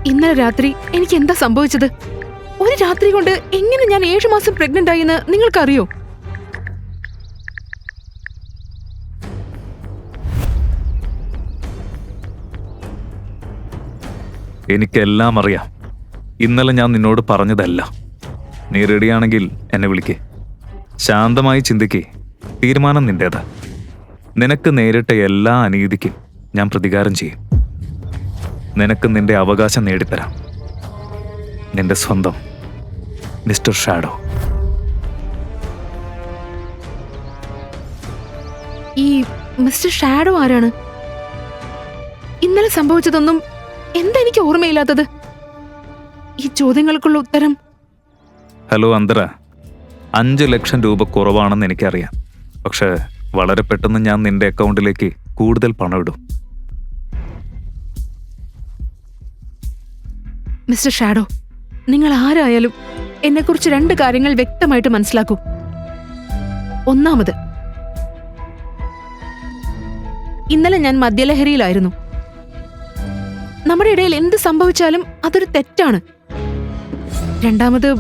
ഇന്നലെ രാത്രി എനിക്ക് എന്താ സംഭവിച്ചത്? ഒരു രാത്രി കൊണ്ട് എങ്ങനെ ഞാൻ 7 മാസം പ്രഗ്നന്റ് ആയെന്ന് നിങ്ങൾക്കറിയോ? എനിക്കെല്ലാം അറിയാം. ഇന്നലെ ഞാൻ നിന്നോട് പറഞ്ഞതല്ല. നീ റെഡിയാണെങ്കിൽ എന്നെ വിളിക്കേ. ശാന്തമായി ചിന്തിക്കേ. തീരുമാനം നിന്റേതാ. നിനക്ക് നേരിട്ട എല്ലാ അനീതിക്കും ഞാൻ പ്രതികാരം ചെയ്യും. നിനക്ക് നിന്റെ അവകാശം നേടിത്തരാം. നിന്റെ സ്വന്തം മിസ്റ്റർ ഷാഡോ. ഈ മിസ്റ്റർ ഷാഡോ ആരാണ്? ഇന്നലെ സംഭവിച്ചതൊന്നും എന്താ എനിക്ക് ഓർമ്മയില്ലാത്തത്? ഈ ചോദ്യങ്ങൾക്കുള്ള ഉത്തരം. ഹലോ അന്തര, 5 ലക്ഷം രൂപ കുറവാണെന്ന് എനിക്കറിയാം. പക്ഷേ വളരെ പെട്ടെന്ന് ഞാൻ നിന്റെ അക്കൗണ്ടിലേക്ക് കൂടുതൽ പണം ഇടും. മിസ്റ്റർ ഷാഡോ, നിങ്ങൾ ആരായാലും എന്നെക്കുറിച്ച് 2 കാര്യങ്ങൾ വ്യക്തമായിട്ട് മനസ്സിലാക്കൂ. ഒന്നാമത്, ഇന്നലെ ഞാൻ മദ്യലഹരിയിലായിരുന്നു. നമ്മുടെ ഇടയിൽ എന്ത് സംഭവിച്ചാലും അതൊരു തെറ്റാണ്. രണ്ടാമത്,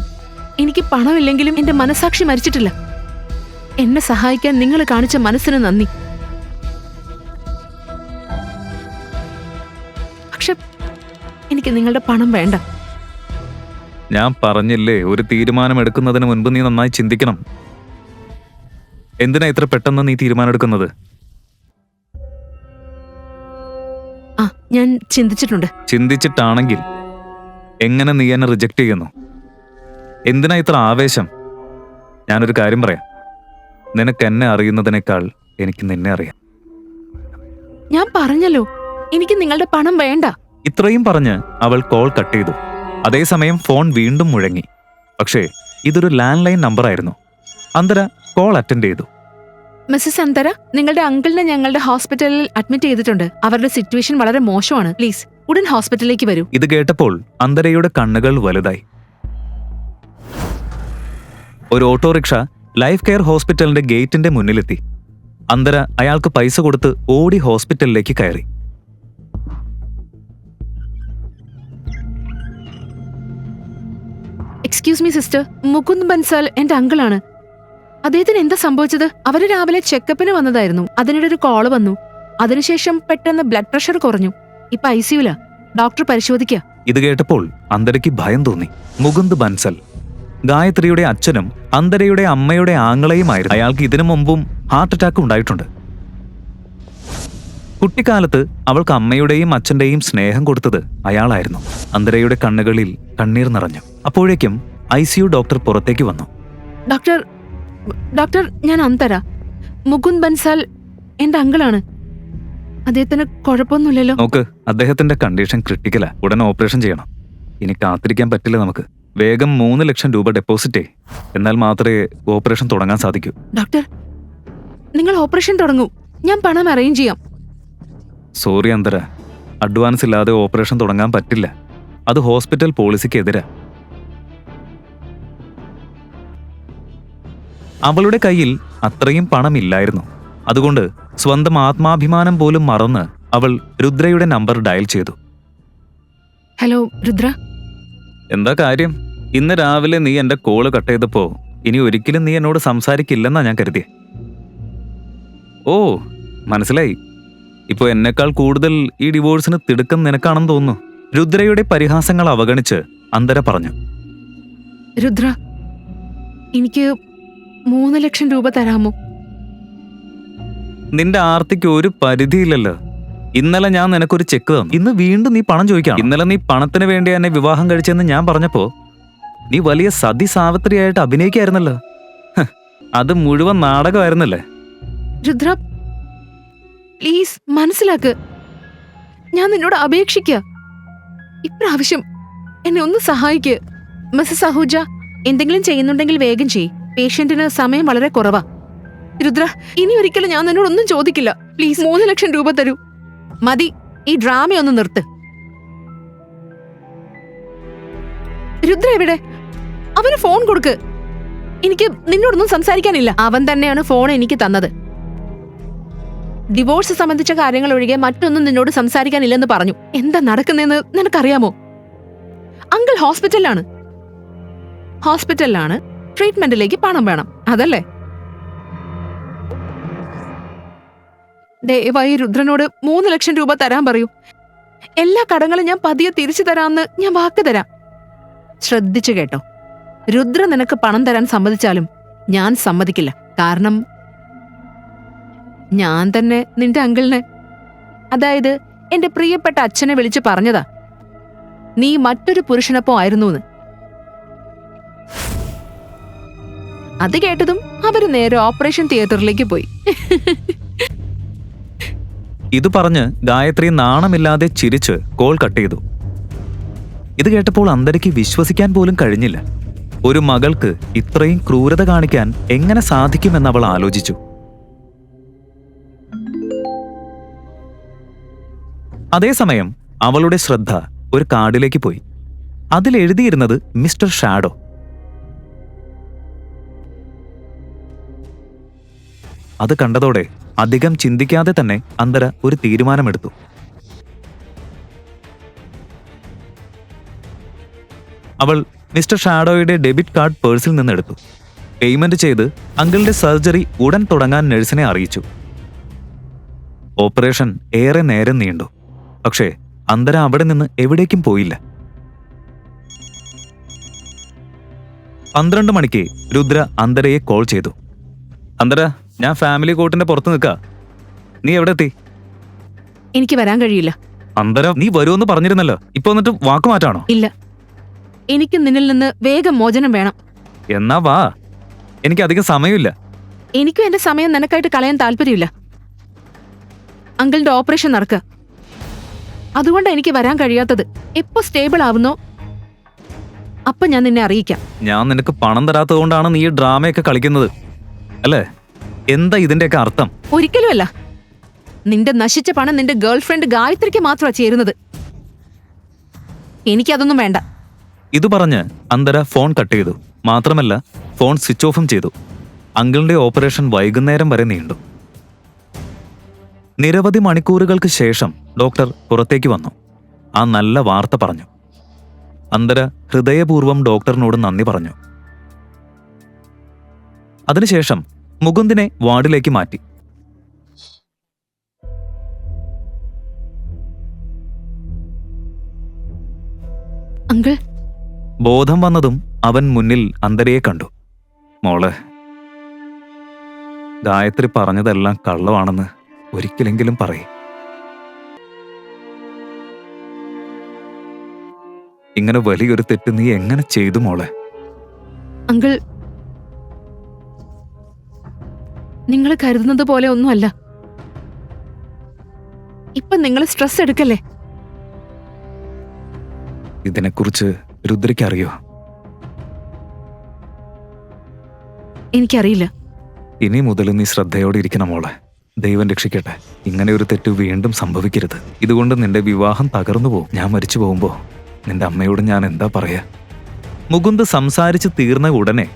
എനിക്ക് പണമില്ലെങ്കിലും എന്റെ മനസാക്ഷി മരിച്ചിട്ടില്ല. എന്നെ സഹായിക്കാൻ നിങ്ങൾ കാണിച്ച മനസ്സിന് നന്ദി. പക്ഷെ എനിക്ക് നിങ്ങളുടെ പണം വേണ്ട. ഞാൻ പറഞ്ഞില്ലേ, ഒരു തീരുമാനമെടുക്കുന്നതിന് മുൻപ് നീ നന്നായി ചിന്തിക്കണം. എന്തിനാ ഇത്ര പെട്ടെന്ന് നീ തീരുമാനമെടുക്കുന്നത്? ഞാൻ ചിന്തിച്ചിട്ടുണ്ട്. ചിന്തിച്ചിട്ടാണെങ്കിൽ എങ്ങനെ നീ എന്നെ റിജക്റ്റ് ചെയ്യുന്നു? എന്തിനാ ഇത്ര ആവേശം? ഞാനൊരു കാര്യം പറയാം. നിനക്ക് എന്നെ അറിയുന്നതിനേക്കാൾ എനിക്ക് നിന്നെ അറിയാം. ഞാൻ പറഞ്ഞല്ലോ, എനിക്ക് നിങ്ങളുടെ പണം വേണ്ട. ഇത്രയും പറഞ്ഞ് അവൾ കോൾ കട്ട് ചെയ്തു. അതേസമയം ഫോൺ വീണ്ടും മുഴങ്ങി. പക്ഷേ ഇതൊരു ലാൻഡ് ലൈൻ നമ്പറായിരുന്നു. അന്തര കോൾ അറ്റൻഡ് ചെയ്തു. മിസ്സസ് അന്തര, നിങ്ങളുടെ അങ്കിളിനെ ഞങ്ങളുടെ ഹോസ്പിറ്റലിൽ അഡ്മിറ്റ് ചെയ്തിട്ടുണ്ട്. അവരുടെ സിറ്റുവേഷൻ വളരെ മോശമാണ്. പ്ലീസ് ഉടൻ ഹോസ്പിറ്റലിലേക്ക് വരൂ. ഇത് കേട്ടപ്പോൾ അന്തരയുടെ കണ്ണുകൾ വലുതായി. ഒരു ഓട്ടോറിക്ഷ ലൈഫ് കെയർ ഹോസ്പിറ്റലിന്റെ ഗേറ്റിന്റെ മുന്നിലെത്തി. അന്തര അയാൾക്ക് പൈസ കൊടുത്ത് ഓടി ഹോസ്പിറ്റലിലേക്ക് കയറി. Excuse me sister, Mukund Bansal എന്റെ അങ്കിളാണ്. അദ്ദേഹത്തിന് എന്താ സംഭവിച്ചത്? അവര് രാവിലെ ചെക്കപ്പിന് വന്നതായിരുന്നു. അതിനിടെ ഒരു കോള് വന്നു. അതിനുശേഷം പെട്ടെന്ന് ബ്ലഡ് പ്രഷർ കുറഞ്ഞു. ഇപ്പൊ ICUല. ഡോക്ടർ പരിശോധിക്കുക. ഇത് കേട്ടപ്പോൾ അന്തരയ്ക്ക് ഭയം തോന്നി. മുകുന്ദ് ബൻസൽ ഗായത്രിയുടെ അച്ഛനും അന്തരയുടെ അമ്മയുടെ ആങ്ങളെയുമായിരുന്നു. അയാൾക്ക് ഇതിനു മുമ്പും ഹാർട്ട് അറ്റാക്ക് ഉണ്ടായിട്ടുണ്ട്. കുട്ടിക്കാലത്ത് അവൾക്ക് അമ്മയുടെയും അച്ഛന്റെയും സ്നേഹം കൊടുത്തത് അയാളായിരുന്നു. അന്തരയുടെ കണ്ണുകളിൽ കണ്ണീർ നിറഞ്ഞു. അപ്പോഴേക്കും ICU ഡോക്ടർ പുറത്തേക്ക് വന്നു. ഡോക്ടർ, ഞാൻ അന്തര. മുകുന്ദ് ബൻസാൽ എന്റെ അങ്കിളാണ്. അദ്ദേഹത്തിന് കുഴപ്പമൊന്നുമില്ലല്ലോ? നോക്ക്, അദ്ദേഹത്തിന്റെ കണ്ടീഷൻ ക്രിട്ടിക്കലാ. ഉടൻ ഓപ്പറേഷൻ ചെയ്യണം. ഇനി കാത്തിരിക്കാൻ പറ്റില്ല നമുക്ക്. വേഗം 3 ലക്ഷം രൂപ ഡെപ്പോസിറ്റേ. എന്നാൽ മാത്രമേ ഓപ്പറേഷൻ തുടങ്ങാൻ സാധിക്കൂ. ഡോക്ടർ, നിങ്ങൾ ഓപ്പറേഷൻ തുടങ്ങൂ. ഞാൻ പണം അറേഞ്ച് ചെയ്യാം. സോറി അന്തര, അഡ്വാൻസ് ഇല്ലാതെ ഓപ്പറേഷൻ തുടങ്ങാൻ പറ്റില്ല. അത് ഹോസ്പിറ്റൽ പോളിസിക്ക് എതിരാ. അവളുടെ കയ്യിൽ അത്രയും പണമില്ലായിരുന്നു. അതുകൊണ്ട് സ്വന്തം ആത്മാഭിമാനം പോലും മറന്ന് അവൾ രുദ്രയുടെ നമ്പർ ഡയൽ ചെയ്തു. ഹലോ രുദ്ര. എന്താ കാര്യം? ഇന്ന് രാവിലെ നീ എന്റെ കോള് കട്ട് ചെയ്തപ്പോ ഇനി ഒരിക്കലും നീ എന്നോട് സംസാരിക്കില്ലെന്നാ ഞാൻ കരുതിയേ. ഓ, മനസ്സിലായി. ഇപ്പൊ എന്നെക്കാൾ കൂടുതൽ ഈ ഡിവോഴ്സിന് തിടുക്കം നിനക്കാണെന്ന് തോന്നുന്നു. രുദ്രയുടെ പരിഹാസങ്ങൾ അവഗണിച്ച് അന്തര പറഞ്ഞു. രുദ്ര, എനിക്ക് 3 ലക്ഷം രൂപ തരാമോ? നിന്റെ ആർത്തിക്ക് ഒരു പരിധിയില്ലല്ലോ. ഇന്നലെ ഞാൻ നിനക്കൊരു ചെക്ക് തന്നു. ഇന്ന് വീണ്ടും നീ പണം ചോദിക്കാം. ഇന്നലെ നീ പണത്തിന് വേണ്ടി എന്നെ വിവാഹം കഴിച്ചെന്ന് ഞാൻ പറഞ്ഞപ്പോ നീ വലിയ സതി സാവിത്രിയായിട്ട് അഭിനയിക്കായിരുന്നല്ലോ. അത് മുഴുവൻ നാടകമായിരുന്നല്ലേ? രുദ്ര, പ്ലീസ് മനസ്സിലാക്ക്. ഞാൻ നിന്നോട് അപേക്ഷിക്കുക. ഇപ്രാവശ്യം എന്നെ ഒന്ന് സഹായിക്ക്. മിസ്സസ് അഹൂജ, എന്തെങ്കിലും ചെയ്യുന്നുണ്ടെങ്കിൽ വേഗം ചെയ്യ്. പേഷ്യന്റിന് സമയം വളരെ കുറവാ. രുദ്ര, ഇനി ഒരിക്കലും ഞാൻ നിന്നോടൊന്നും ചോദിക്കില്ല. പ്ലീസ് 3 ലക്ഷം രൂപ തരൂ. മതി, ഈ ഡ്രാമയൊന്ന് നിർത്ത്. രുദ്ര എവിടെ? അവന് ഫോൺ കൊടുക്ക്. എനിക്ക് നിന്നോടൊന്നും സംസാരിക്കാനില്ല. അവൻ തന്നെയാണ് ഫോൺ എനിക്ക് തന്നത്. ഡിവോഴ്സ് സംബന്ധിച്ച കാര്യങ്ങൾ ഒഴികെ മറ്റൊന്നും നിന്നോട് സംസാരിക്കാനില്ലെന്ന് പറഞ്ഞു. എന്താ നടക്കുന്നതെന്ന് നിനക്കറിയാമോ? അങ്കിൾ ഹോസ്പിറ്റലിലാണ് ട്രീറ്റ്മെന്റിലേക്ക് പണം വേണം, അതല്ലേ? ദയവായി രുദ്രനോട് 3 ലക്ഷം രൂപ തരാൻ പറയൂ. എല്ലാ കടങ്ങളും ഞാൻ പതിയെ തിരിച്ചു തരാമെന്ന് ഞാൻ വാക്ക് തരാം. ശ്രദ്ധിച്ചു കേട്ടോ, രുദ്ര നിനക്ക് പണം തരാൻ സമ്മതിച്ചാലും ഞാൻ സമ്മതിക്കില്ല. കാരണം ഞാൻ തന്നെ നിന്റെ അങ്കിളിനെ, അതായത് എന്റെ പ്രിയപ്പെട്ട അച്ഛനെ വിളിച്ചു പറഞ്ഞതാ നീ മറ്റൊരു പുരുഷനൊപ്പം ആയിരുന്നുവെന്ന്. അത് കേട്ടതും അവര് നേരെ ഓപ്പറേഷൻ തിയേറ്ററിലേക്ക് പോയി. ഇത് പറഞ്ഞ് ഗായത്രി നാണമില്ലാതെ ചിരിച്ച് കോൾ കട്ട് ചെയ്തു. ഇത് കേട്ടപ്പോൾ അന്തരയ്ക്ക് വിശ്വസിക്കാൻ പോലും കഴിഞ്ഞില്ല. ഒരു മകൾക്ക് ഇത്രയും ക്രൂരത കാണിക്കാൻ എങ്ങനെ സാധിക്കുമെന്ന് അവൾ ആലോചിച്ചു. അതേസമയം അവളുടെ ശ്രദ്ധ ഒരു കാർഡിലേക്ക് പോയി. അതിലെഴുതിയിരുന്നത് മിസ്റ്റർ ഷാഡോ. അത് കണ്ടതോടെ അധികം ചിന്തിക്കാതെ തന്നെ അന്തര ഒരു തീരുമാനമെടുത്തു. അവൾ മിസ്റ്റർ ഷാഡോയുടെ ഡെബിറ്റ് കാർഡ് പേഴ്സിൽ നിന്നെടുത്തു. പേയ്മെന്റ് ചെയ്ത് അങ്കിളിന്റെ സർജറി ഉടൻ തുടങ്ങാൻ നഴ്സിനെ അറിയിച്ചു. ഓപ്പറേഷൻ ഏറെ നേരം നീണ്ടു. പക്ഷേ അന്തര അവിടെ നിന്ന് എവിടേക്കും പോയില്ല. 12 മണിക്ക് രുദ്ര അന്തരയെ കോൾ ചെയ്തു. അന്തര, ഞാൻ ഫാമിലി കോർട്ടിന്റെ പുറത്ത് നിൽക്കാ. നീ എവിടെ എത്തി? എനിക്ക് വരാൻ കഴിയില്ല. അന്തര, നീ വരുമെന്ന് പറഞ്ഞിരുന്നല്ലോ. ഇപ്പൊ വന്നിട്ട് വാക്ക് മാറ്റാണോ? ഇല്ല, എനിക്ക് നിന്നിൽ നിന്ന് വേഗം മോചനം വേണം. എന്നാ വാ, എനിക്ക് അധികം സമയമില്ല. എനിക്കും എന്റെ സമയം നിനക്കായിട്ട് കളയാൻ താല്പര്യമില്ല. അങ്കിളിന്റെ ഓപ്പറേഷൻ നടക്കുക, അതുകൊണ്ട് എനിക്ക് വരാൻ കഴിയാത്തത്. എപ്പോ സ്റ്റേബിൾ ആവുന്നോ അപ്പൊ ഞാൻ നിന്നെ അറിയിക്കാം. ഞാൻ നിനക്ക് പണം തരാത്തത് കൊണ്ടാണ് നീ ഈ ഡ്രാമയൊക്കെ കളിക്കുന്നത് അല്ലേ? എന്താ ഇതിന്റെയൊക്കെ അർത്ഥം? ഒരിക്കലുമല്ല. നിന്റെ നശിച്ച പണം നിന്റെ ഗേൾഫ്രണ്ട് ഗായത്രിക്ക് മാത്രമാ ചേരുന്നത്. എനിക്കതൊന്നും വേണ്ട. ഇത് പറഞ്ഞ് അന്തര ഫോൺ കട്ട് ചെയ്തു. മാത്രമല്ല, ഫോൺ സ്വിച്ച് ഓഫും ചെയ്തു. അങ്കിളിന്റെ ഓപ്പറേഷൻ വൈകുന്നേരം വരെ നീണ്ടു. നിരവധി മണിക്കൂറുകൾക്ക് ശേഷം ഡോക്ടർ പുറത്തേക്ക് വന്നു. ആ നല്ല വാർത്ത പറഞ്ഞു. അന്തര ഹൃദയപൂർവ്വം ഡോക്ടറിനോട് നന്ദി പറഞ്ഞു. അതിനുശേഷം മുകുന്ദിനെ വാർഡിലേക്ക് മാറ്റി. അങ്കിൾ, ബോധം വന്നതും അവൻ മുന്നിൽ അന്തരയെ കണ്ടു. മോളെ, ഗായത്രി പറഞ്ഞതെല്ലാം കള്ളമാണെന്ന് ഒരിക്കലെങ്കിലും പറയേ. ഇങ്ങനെ വലിയൊരു തെറ്റ് നീ എങ്ങനെ ചെയ്തു മോളെ? അങ്കിൾ, നിങ്ങൾ കരുതുന്നത് പോലെ ഒന്നുമല്ല. ഇപ്പൊ നിങ്ങൾ സ്ട്രെസ് എടുക്കല്ലേ? ഇതിനെക്കുറിച്ച് രുദ്രയ്ക്ക് അറിയോ? എനിക്കറിയില്ല. ഇനി മുതൽ നീ ശ്രദ്ധയോടെ ഇരിക്കണം മോളെ. ദൈവം രക്ഷിക്കട്ടെ, ഇങ്ങനെ ഒരു തെറ്റ് വീണ്ടും സംഭവിക്കരുത്. ഇതുകൊണ്ട് നിന്റെ വിവാഹം തകർന്നു പോകും. ഞാൻ മരിച്ചു പോകുമ്പോ നിന്റെ അമ്മയോട് ഞാൻ എന്താ പറയാ? മുകുന്ദ് സംസാരിച്ച് തീർന്ന ഉടനെ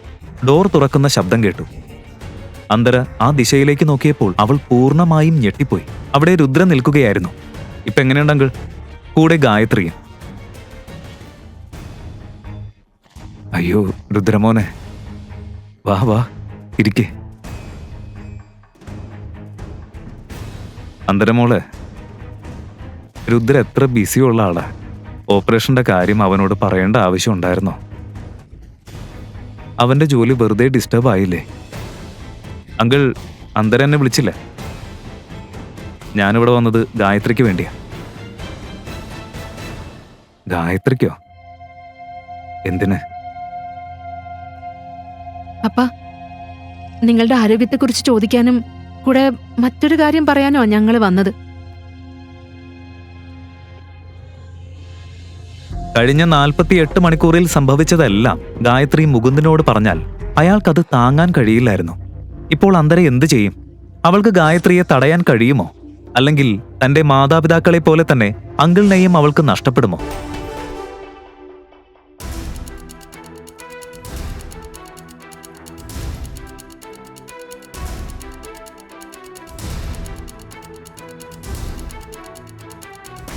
ഡോർ തുറക്കുന്ന ശബ്ദം കേട്ടു. അന്തര ആ ദിശയിലേക്ക് നോക്കിയപ്പോൾ അവൾ പൂർണ്ണമായും ഞെട്ടിപ്പോയി. അവിടെ രുദ്ര നിൽക്കുകയായിരുന്നു. ഇപ്പൊ എങ്ങനെയുണ്ട് അങ്കിൾ? കൂടെ ഗായത്രിയും. അയ്യോ രുദ്രമോനെ, വാ വാ, ഇരിക്കേ. അന്തരമോളെ, രുദ്ര എത്ര ബിസിയുള്ള ആളാ. ഓപ്പറേഷന്റെ കാര്യം അവനോട് പറയേണ്ട ആവശ്യം ഉണ്ടായിരുന്നോ? അവന്റെ ജോലി വെറുതെ ഡിസ്റ്റർബ് ആയില്ലേ? അങ്കിൾ, അന്തര എന്നെ വിളിച്ചില്ല. ഞാനിവിടെ വന്നത് ഗായത്രിക്ക് വേണ്ടിയാ. ഗായത്രിക്കോ? എന്തിന്? അപ്പ, നിങ്ങളുടെ ആരോഗ്യത്തെക്കുറിച്ച് ചോദിക്കാനും കൂടെ മറ്റൊരു കാര്യം പറയാനോ ഞങ്ങൾ വന്നത്. കഴിഞ്ഞ 48 മണിക്കൂറിൽ സംഭവിച്ചതെല്ലാം ഗായത്രി മുകുന്ദിനോട് പറഞ്ഞാൽ അയാൾക്കത് താങ്ങാൻ കഴിയില്ലായിരുന്നു. ഇപ്പോൾ അന്തര എന്തു ചെയ്യും? അവൾക്ക് ഗായത്രിയെ തടയാൻ കഴിയുമോ? അല്ലെങ്കിൽ തന്റെ മാതാപിതാക്കളെ പോലെ തന്നെ അങ്കിളിനെയും അവൾക്ക് നഷ്ടപ്പെടുമോ?